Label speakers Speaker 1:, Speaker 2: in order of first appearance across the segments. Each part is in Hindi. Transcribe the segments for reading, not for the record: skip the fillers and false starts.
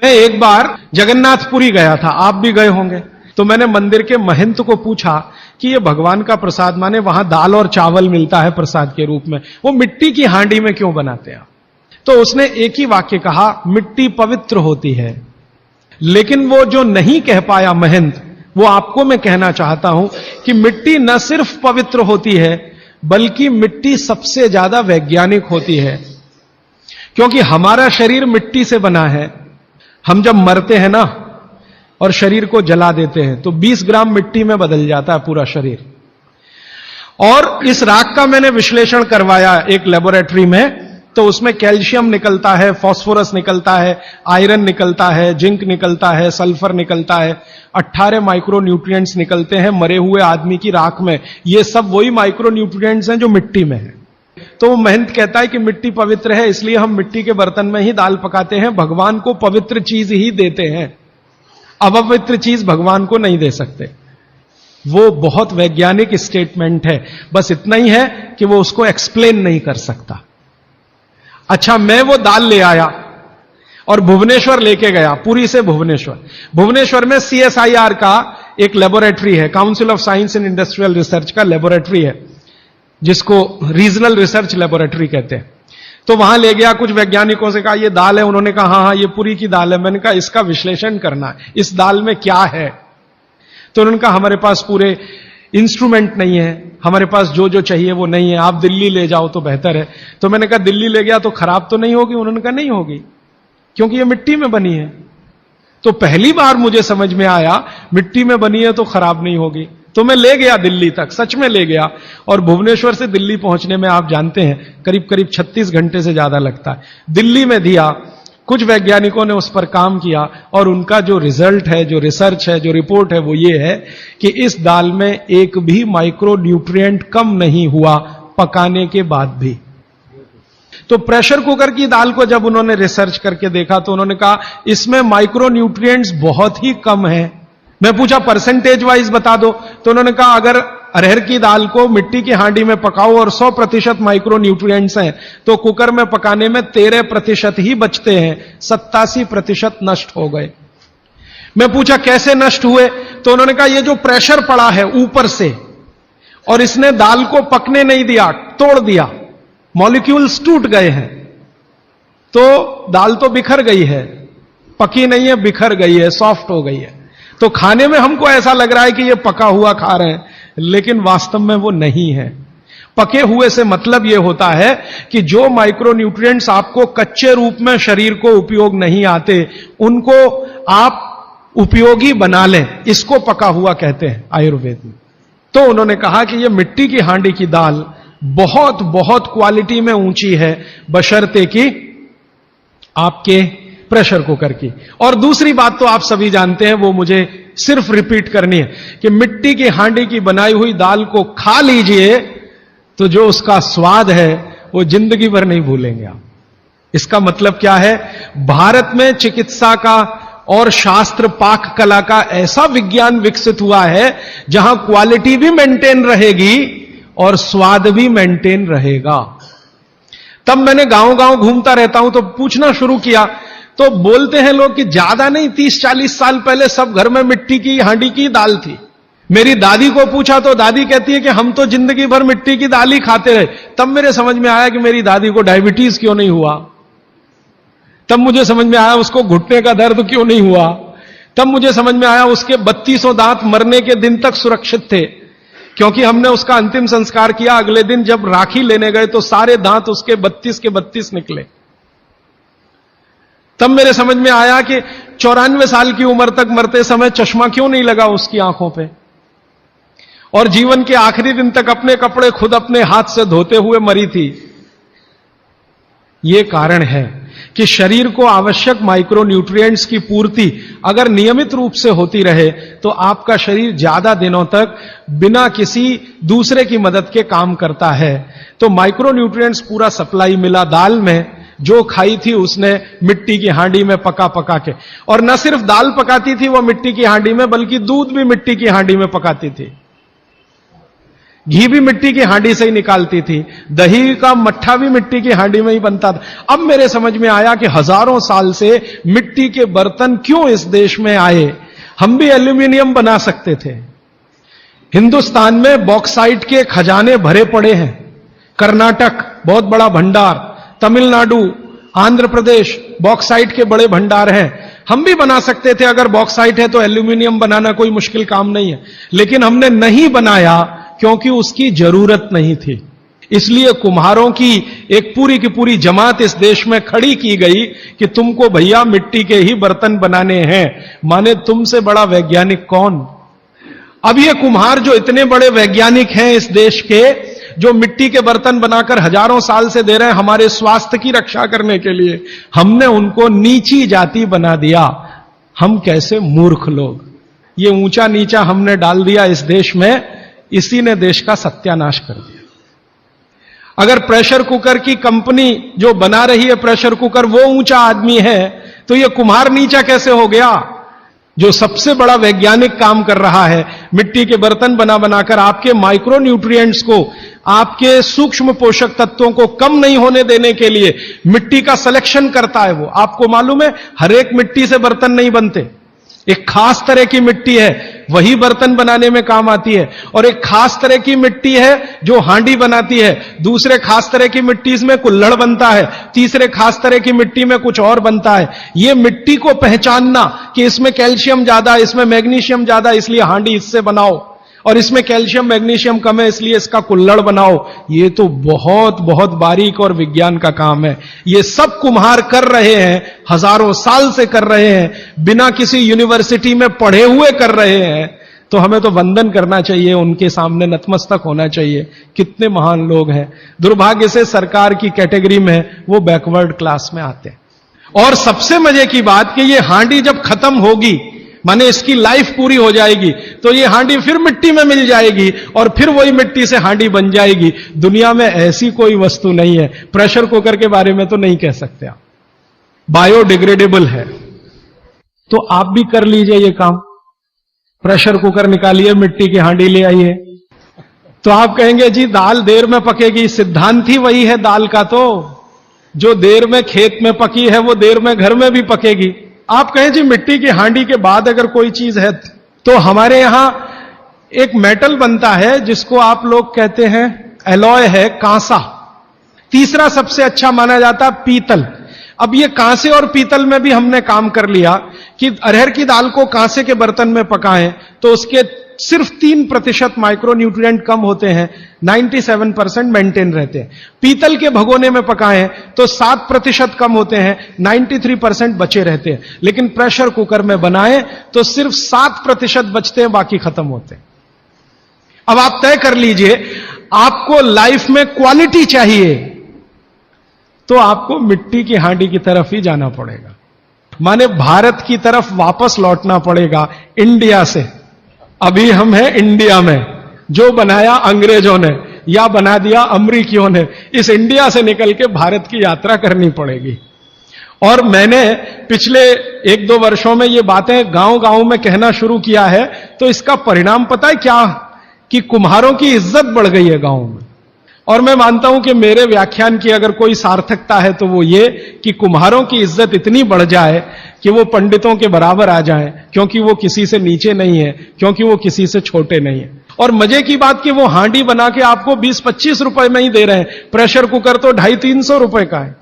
Speaker 1: मैं एक बार जगन्नाथपुरी गया था, आप भी गए होंगे। तो मैंने मंदिर के महंत को पूछा कि ये भगवान का प्रसाद माने वहां दाल और चावल मिलता है प्रसाद के रूप में, वो मिट्टी की हांडी में क्यों बनाते हैं? तो उसने एक ही वाक्य कहा, मिट्टी पवित्र होती है। लेकिन वो जो नहीं कह पाया महंत, वो आपको मैं कहना चाहता हूं कि मिट्टी न सिर्फ पवित्र होती है, बल्कि मिट्टी सबसे ज्यादा वैज्ञानिक होती है। क्योंकि हमारा शरीर मिट्टी से बना है। हम जब मरते हैं ना और शरीर को जला देते हैं तो 20 ग्राम मिट्टी में बदल जाता है पूरा शरीर। और इस राख का मैंने विश्लेषण करवाया एक लेबोरेटरी में, तो उसमें कैल्शियम निकलता है, फास्फोरस निकलता है, आयरन निकलता है, जिंक निकलता है, सल्फर निकलता है, 18 माइक्रो न्यूट्रिएंट्स निकलते हैं मरे हुए आदमी की राख में। ये सब वही माइक्रो न्यूट्रिएंट्स हैं जो मिट्टी में है। तो महंत कहता है कि मिट्टी पवित्र है, इसलिए हम मिट्टी के बर्तन में ही दाल पकाते हैं, भगवान को पवित्र चीज ही देते हैं, अपवित्र चीज भगवान को नहीं दे सकते। वो बहुत वैज्ञानिक स्टेटमेंट है, बस इतना ही है कि वो उसको एक्सप्लेन नहीं कर सकता। अच्छा, मैं वो दाल ले आया और भुवनेश्वर लेके गया, पुरी से भुवनेश्वर। भुवनेश्वर में CSIR का एक लेबोरेटरी है, council of science and industrial research का लेबोरेटरी है, जिसको रीजनल रिसर्च लेबोरेटरी कहते हैं। तो वहां ले गया, कुछ वैज्ञानिकों से कहा ये दाल है, उन्होंने कहा हाँ ये पुरी की दाल है। मैंने कहा इसका विश्लेषण करना है, इस दाल में क्या है? तो उन्होंने कहा हमारे पास पूरे इंस्ट्रूमेंट नहीं है, हमारे पास जो जो चाहिए वो नहीं है, आप दिल्ली ले जाओ तो बेहतर है। तो मैंने कहा दिल्ली ले गया तो खराब तो नहीं होगी? उन्होंने कहा नहीं होगी, क्योंकि ये मिट्टी में बनी है। तो पहली बार मुझे समझ में आया मिट्टी में बनी है तो खराब नहीं होगी। तो मैं ले गया दिल्ली तक, सच में ले गया। और भुवनेश्वर से दिल्ली पहुंचने में आप जानते हैं करीब करीब 36 घंटे से ज्यादा लगता है। दिल्ली में दिया, कुछ वैज्ञानिकों ने उस पर काम किया और उनका जो रिजल्ट है, जो रिसर्च है, जो रिपोर्ट है, वो ये है कि इस दाल में एक भी माइक्रो न्यूट्रिएंट कम नहीं हुआ पकाने के बाद भी। तो प्रेशर कुकर की दाल को जब उन्होंने रिसर्च करके देखा तो उन्होंने कहा इसमें माइक्रो न्यूट्रिएंट्स बहुत ही कम है। मैं पूछा परसेंटेज वाइज बता दो, तो उन्होंने कहा अगर अरहर की दाल को मिट्टी की हांडी में पकाओ और 100% माइक्रो न्यूट्रिएंट्स हैं, तो कुकर में पकाने में 13% ही बचते हैं, 87% नष्ट हो गए। मैं पूछा कैसे नष्ट हुए, तो उन्होंने कहा ये जो प्रेशर पड़ा है ऊपर से और इसने दाल को पकने नहीं दिया, तोड़ दिया, मॉलिक्यूल्स टूट गए हैं, तो दाल तो बिखर गई है, पकी नहीं है, बिखर गई है, सॉफ्ट हो गई है। तो खाने में हमको ऐसा लग रहा है कि ये पका हुआ खा रहे हैं, लेकिन वास्तव में वो नहीं है। पके हुए से मतलब यह होता है कि जो माइक्रो न्यूट्रिएंट्स आपको कच्चे रूप में शरीर को उपयोग नहीं आते, उनको आप उपयोगी बना लें, इसको पका हुआ कहते हैं आयुर्वेद में। तो उन्होंने कहा कि यह मिट्टी की हांडी की दाल बहुत बहुत क्वालिटी में ऊंची है, बशर्ते कि आपके प्रेशर कुकर की। और दूसरी बात तो आप सभी जानते हैं, वो मुझे सिर्फ रिपीट करनी है कि मिट्टी की हांडी की बनाई हुई दाल को खा लीजिए तो जो उसका स्वाद है वो जिंदगी भर नहीं भूलेंगे आप। इसका मतलब क्या है? भारत में चिकित्सा का और शास्त्र पाक कला का ऐसा विज्ञान विकसित हुआ है जहां क्वालिटी भी मेंटेन रहेगी और स्वाद भी मेंटेन रहेगा। तब मैंने गांव गांव घूमता रहता हूं तो पूछना शुरू किया, तो बोलते हैं लोग कि ज्यादा नहीं 30-40 साल पहले सब घर में मिट्टी की हांडी की दाल थी। मेरी दादी को पूछा तो दादी कहती है कि हम तो जिंदगी भर मिट्टी की दाल ही खाते रहे। तब मेरे समझ में आया कि मेरी दादी को डायबिटीज क्यों नहीं हुआ, तब मुझे समझ में आया उसको घुटने का दर्द क्यों नहीं हुआ, तब मुझे समझ में आया उसके 3200 दांत मरने के दिन तक सुरक्षित थे, क्योंकि हमने उसका अंतिम संस्कार किया। अगले दिन जब राखी लेने गए तो सारे दांत उसके 32 के 32 निकले। तब मेरे समझ में आया कि 94 साल की उम्र तक मरते समय चश्मा क्यों नहीं लगा उसकी आंखों पे, और जीवन के आखिरी दिन तक अपने कपड़े खुद अपने हाथ से धोते हुए मरी थी। यह कारण है कि शरीर को आवश्यक माइक्रो न्यूट्रिएंट्स की पूर्ति अगर नियमित रूप से होती रहे तो आपका शरीर ज्यादा दिनों तक बिना किसी दूसरे की मदद के काम करता है। तो माइक्रो न्यूट्रिएंट्स पूरा सप्लाई मिला दाल में, जो खाई थी उसने मिट्टी की हांडी में पका पका के। और न सिर्फ दाल पकाती थी वो मिट्टी की हांडी में, बल्कि दूध भी मिट्टी की हांडी में पकाती थी। घी भी मिट्टी की हांडी से ही निकालती थी, दही का मट्ठा भी मिट्टी की हांडी में ही बनता था। अब मेरे समझ में आया कि हजारों साल से मिट्टी के बर्तन क्यों इस देश में आए। हम भी एल्यूमिनियम बना सकते थे। हिंदुस्तान में बॉक्साइट के खजाने भरे पड़े हैं। कर्नाटक बहुत बड़ा भंडार, तमिलनाडु, आंध्र प्रदेश बॉक्साइट के बड़े भंडार हैं। हम भी बना सकते थे, अगर बॉक्साइट है तो एल्यूमिनियम बनाना कोई मुश्किल काम नहीं है, लेकिन हमने नहीं बनाया क्योंकि उसकी जरूरत नहीं थी। इसलिए कुम्हारों की एक पूरी की पूरी जमात इस देश में खड़ी की गई कि तुमको भैया मिट्टी के ही बर्तन बनाने हैं। माने तुमसे बड़ा वैज्ञानिक कौन। अब ये कुम्हार जो इतने बड़े वैज्ञानिक हैं इस देश के, जो मिट्टी के बर्तन बनाकर हजारों साल से दे रहे हैं हमारे स्वास्थ्य की रक्षा करने के लिए, हमने उनको नीची जाति बना दिया। हम कैसे मूर्ख लोग, ये ऊंचा नीचा हमने डाल दिया इस देश में, इसी ने देश का सत्यानाश कर दिया। अगर प्रेशर कुकर की कंपनी जो बना रही है प्रेशर कुकर वो ऊंचा आदमी है, तो ये कुम्हार नीचा कैसे हो गया। जो सबसे बड़ा वैज्ञानिक काम कर रहा है, मिट्टी के बर्तन बना बनाकर आपके माइक्रो न्यूट्रिएंट्स को, आपके सूक्ष्म पोषक तत्वों को कम नहीं होने देने के लिए मिट्टी का सिलेक्शन करता है। वो आपको मालूम है, हर एक मिट्टी से बर्तन नहीं बनते। एक खास तरह की मिट्टी है, वही बर्तन बनाने में काम आती है, और एक खास तरह की मिट्टी है जो हांडी बनाती है। दूसरे खास तरह की मिट्टी में कुल्हड़ बनता है, तीसरे खास तरह की मिट्टी में कुछ और बनता है। ये मिट्टी को पहचानना कि इसमें कैल्शियम ज्यादा, इसमें मैग्नीशियम ज्यादा, इसलिए हांडी इससे बनाओ, और इसमें कैल्शियम मैग्नीशियम कम है इसलिए इसका कुल्हड़ बनाओ, ये तो बहुत बहुत बारीक और विज्ञान का काम है। ये सब कुम्हार कर रहे हैं, हजारों साल से कर रहे हैं, बिना किसी यूनिवर्सिटी में पढ़े हुए कर रहे हैं। तो हमें तो वंदन करना चाहिए, उनके सामने नतमस्तक होना चाहिए। कितने महान लोग हैं। दुर्भाग्य से सरकार की कैटेगरी में वो बैकवर्ड क्लास में आते हैं। और सबसे मजे की बात कि ये हांडी जब खत्म होगी, माने इसकी लाइफ पूरी हो जाएगी, तो ये हांडी फिर मिट्टी में मिल जाएगी और फिर वही मिट्टी से हांडी बन जाएगी। दुनिया में ऐसी कोई वस्तु नहीं है। प्रेशर कुकर के बारे में तो नहीं कह सकते आप, बायोडिग्रेडेबल है। तो आप भी कर लीजिए ये काम, प्रेशर कुकर निकालिए, मिट्टी की हांडी ले आइए। तो आप कहेंगे जी दाल देर में पकेगी, सिद्धांत ही वही है दाल का, तो जो देर में खेत में पकी है वो देर में घर में भी पकेगी। आप कहें जी मिट्टी की हांडी के बाद अगर कोई चीज है, तो हमारे यहां एक मेटल बनता है जिसको आप लोग कहते हैं एलॉय है, कांसा। तीसरा सबसे अच्छा माना जाता है पीतल। अब ये कांसे और पीतल में भी हमने काम कर लिया कि अरहर की दाल को कांसे के बर्तन में पकाएं तो उसके सिर्फ 3% माइक्रो न्यूट्रिएंट कम होते हैं, 97% मेंटेन रहते हैं। पीतल के भगोने में पकाएं तो 7% कम होते हैं, 93% बचे रहते हैं। लेकिन प्रेशर कुकर में बनाएं तो सिर्फ 7% बचते हैं, बाकी खत्म होते हैं। अब आप तय कर लीजिए, आपको लाइफ में क्वालिटी चाहिए तो आपको मिट्टी की हांडी की तरफ ही जाना पड़ेगा। माने भारत की तरफ वापस लौटना पड़ेगा, इंडिया से। अभी हम हैं इंडिया में, जो बनाया अंग्रेजों ने या बना दिया अमरीकियों ने। इस इंडिया से निकल के भारत की यात्रा करनी पड़ेगी। और मैंने पिछले 1-2 वर्षों में ये बातें गांव-गांव में कहना शुरू किया है, तो इसका परिणाम पता है क्या, कि कुम्हारों की इज्जत बढ़ गई है गांव में। और मैं मानता हूं कि मेरे व्याख्यान की अगर कोई सार्थकता है तो वो ये कि कुम्हारों की इज्जत इतनी बढ़ जाए कि वो पंडितों के बराबर आ जाएं, क्योंकि वो किसी से नीचे नहीं है, क्योंकि वो किसी से छोटे नहीं है। और मजे की बात कि वो हांडी बना के आपको 20-25 रुपए में ही दे रहे हैं, प्रेशर कुकर तो 250-300 रुपए का है।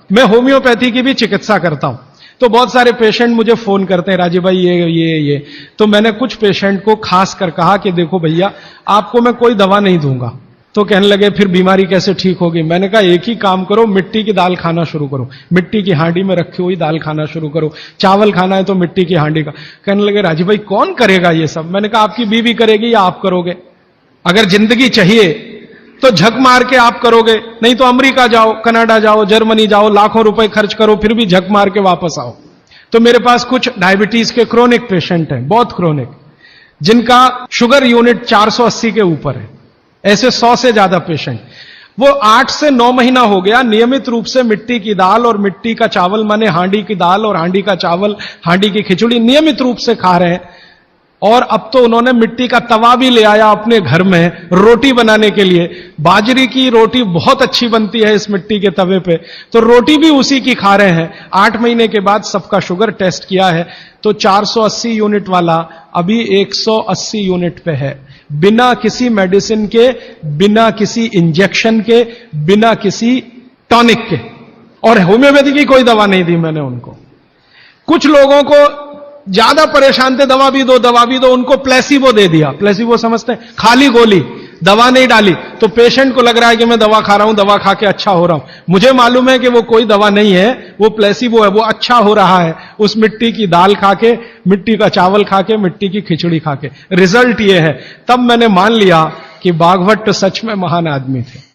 Speaker 1: मैं होम्योपैथी की भी चिकित्सा करता हूं, तो बहुत सारे पेशेंट मुझे फोन करते हैं, राजीव भाई ये। तो मैंने कुछ पेशेंट को खास कर कहा कि देखो भैया, आपको मैं कोई दवा नहीं दूंगा। तो कहने लगे फिर बीमारी कैसे ठीक होगी। मैंने कहा एक ही काम करो, मिट्टी की दाल खाना शुरू करो, मिट्टी की हांडी में रखी हुई दाल खाना शुरू करो। चावल खाना है तो मिट्टी की हांडी का। कहने लगे राजीव भाई कौन करेगा ये सब। मैंने कहा आपकी बीवी करेगी या आप करोगे। अगर जिंदगी चाहिए तो झक मार के आप करोगे, नहीं तो अमेरिका जाओ, कनाडा जाओ, जर्मनी जाओ, लाखों रुपए खर्च करो, फिर भी झक मार के वापस आओ। तो मेरे पास कुछ डायबिटीज के क्रोनिक पेशेंट हैं, बहुत क्रोनिक, जिनका शुगर यूनिट 480 के ऊपर है। ऐसे 100 से ज्यादा पेशेंट, वो 8 से 9 महीना हो गया नियमित रूप से मिट्टी की दाल और मिट्टी का चावल, माने हांडी की दाल और हांडी का चावल, हांडी की खिचड़ी नियमित रूप से खा रहे हैं। और अब तो उन्होंने मिट्टी का तवा भी ले आया अपने घर में रोटी बनाने के लिए। बाजरे की रोटी बहुत अच्छी बनती है इस मिट्टी के तवे पे, तो रोटी भी उसी की खा रहे हैं। 8 महीने के बाद सबका शुगर टेस्ट किया है तो 480 यूनिट वाला अभी 180 यूनिट पे है, बिना किसी मेडिसिन के, बिना किसी इंजेक्शन के, बिना किसी टॉनिक के। और होम्योपैथी की कोई दवा नहीं दी मैंने उनको। कुछ लोगों को ज्यादा परेशान थे, दवा भी दो दवा भी दो, उनको प्लेसिबो दे दिया। प्लेसिबो समझते हैं, खाली गोली, दवा नहीं डाली, तो पेशेंट को लग रहा है कि मैं दवा खा रहा हूं, दवा खा के अच्छा हो रहा हूं। मुझे मालूम है कि वो कोई दवा नहीं है, वो प्लेसिबो है, वो अच्छा हो रहा है उस मिट्टी की दाल खा के, मिट्टी का चावल खा के, मिट्टी की खिचड़ी खा के। रिजल्ट ये है। तब मैंने मान लिया कि बागभट्ट सच में महान आदमी थे।